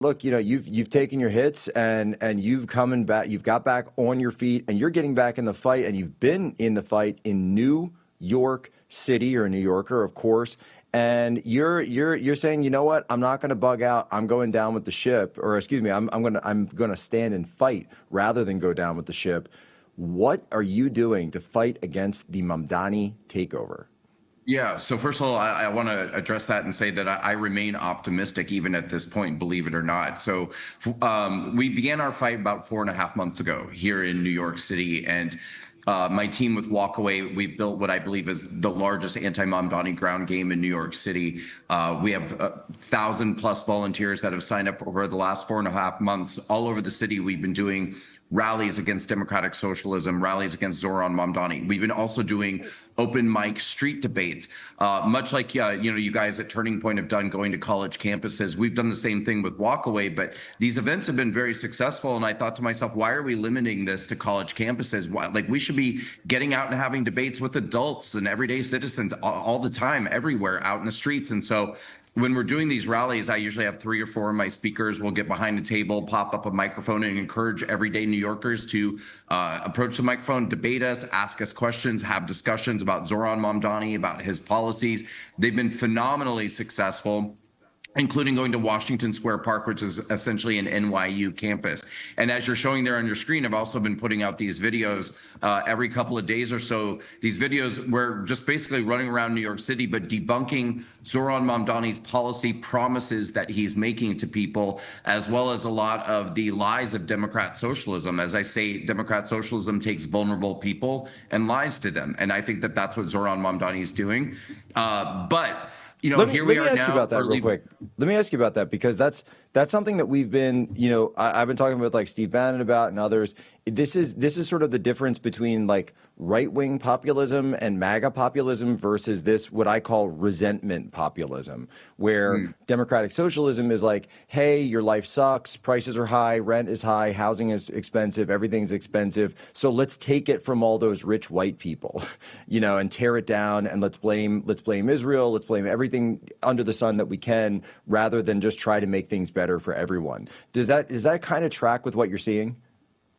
look, you've taken your hits and you've coming back, you've got back on your feet, and you're getting back in the fight, and you've been in the fight in New York City. You're a New Yorker, of course, and you're saying, you know what, I'm not going to bug out. I'm going down with the ship, or excuse me, I'm gonna stand and fight rather than go down with the ship. What are you doing to fight against the Mamdani takeover? Yeah. So first of all, I want to address that and say that I remain optimistic even at this point, believe it or not. So we began our fight about 4.5 months ago here in New York City, and my team with Walkaway, we built what I believe is the largest anti-Mamdani ground game in New York City. We have 1,000+ volunteers that have signed up over the last 4.5 months. All over the city, we've been doing rallies against democratic socialism, rallies against Zohran Mamdani. We've been also doing open mic street debates, much like you guys at Turning Point have done, going to college campuses. We've done the same thing with Walkaway, but these events have been very successful. And I thought to myself, why are we limiting this to college campuses? Why, like, we should be getting out and having debates with adults and everyday citizens all the time, everywhere out in the streets. And so when we're doing these rallies, I usually have 3 or 4 of my speakers will get behind a table, pop up a microphone, and encourage everyday New Yorkers to approach the microphone, debate us, ask us questions, have discussions about Zohran Mamdani, about his policies. They've been phenomenally successful, including going to Washington Square Park, which is essentially an NYU campus. And as you're showing there on your screen, I've also been putting out these videos every couple of days or so. These videos, we're just basically running around New York City, but debunking Zohran Mamdani's policy promises that he's making to people, as well as a lot of the lies of Democrat socialism. As I say, Democrat socialism takes vulnerable people and lies to them. And I think that that's what Zohran Mamdani is doing. But here we are now. Let me ask you about that real quick. Let me ask you about that, because that's something that we've been, I've been talking with like Steve Bannon about and others. This is sort of the difference between like right-wing populism and MAGA populism versus this, what I call resentment populism, where democratic socialism is like, hey, your life sucks, prices are high, rent is high, housing is expensive, everything's expensive. So let's take it from all those rich white people, and tear it down, and let's blame Israel, let's blame everything under the sun that we can, rather than just try to make things better for everyone. Does that kind of track with what you're seeing?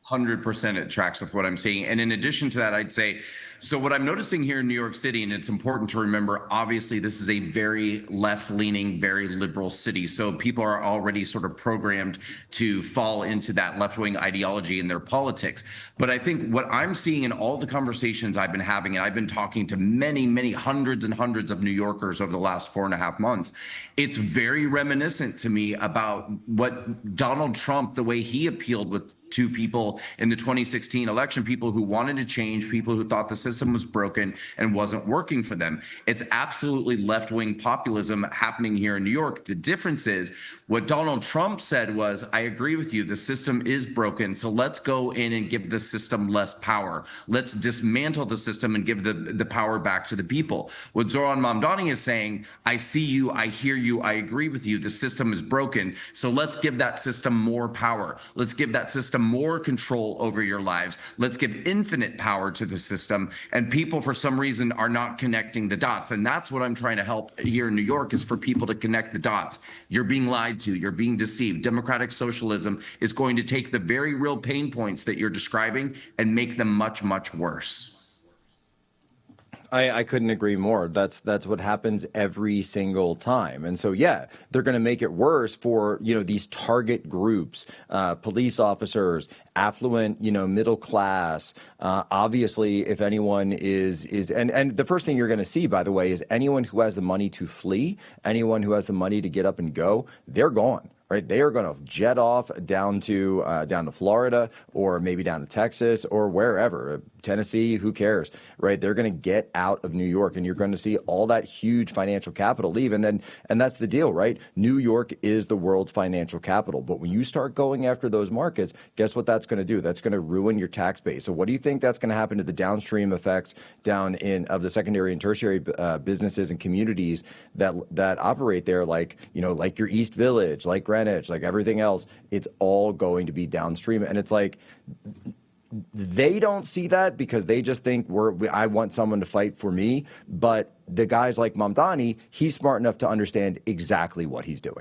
100% it tracks with what I'm seeing. And in addition to that, I'd say, so what I'm noticing here in New York City, and it's important to remember, obviously, this is a very left-leaning, very liberal city. So people are already sort of programmed to fall into that left-wing ideology in their politics. But I think what I'm seeing in all the conversations I've been having, and I've been talking to many, many hundreds and hundreds of New Yorkers over the last 4.5 months, it's very reminiscent to me about what Donald Trump, the way he appealed to people in the 2016 election, people who wanted to change, people who thought the system was broken and wasn't working for them. It's absolutely left-wing populism happening here in New York. The difference is what Donald Trump said was, I agree with you, the system is broken, so let's go in and give the system less power. Let's dismantle the system and give the power back to the people. What Zohran Mamdani is saying, I see you, I hear you, I agree with you, the system is broken, so let's give that system more power. Let's give that system more control over your lives. Let's give infinite power to the system. And people, for some reason, are not connecting the dots. And that's what I'm trying to help here in New York, is for people to connect the dots. You're being lied to. You're being deceived. Democratic socialism is going to take the very real pain points that you're describing and make them much, much worse. I couldn't agree more. That's what happens every single time. And so, yeah, they're going to make it worse for, these target groups, police officers, affluent, middle class. Obviously, if anyone is and the first thing you're going to see, by the way, is anyone who has the money to flee, anyone who has the money to get up and go, they're gone. Right, they are going to jet off down to Florida, or maybe down to Texas, or wherever, Tennessee, who cares, right? They're going to get out of New York, and you're going to see all that huge financial capital leave. And that's the deal, right? New York is the world's financial capital. But when you start going after those markets, guess what that's going to do? That's going to ruin your tax base. So what do you think that's going to happen to the downstream effects of the secondary and tertiary businesses and communities that operate there, like your East Village, like Greenwich, like everything else? It's all going to be downstream. And it's like, they don't see that because they just think I want someone to fight for me. But the guys like Mamdani, he's smart enough to understand exactly what he's doing.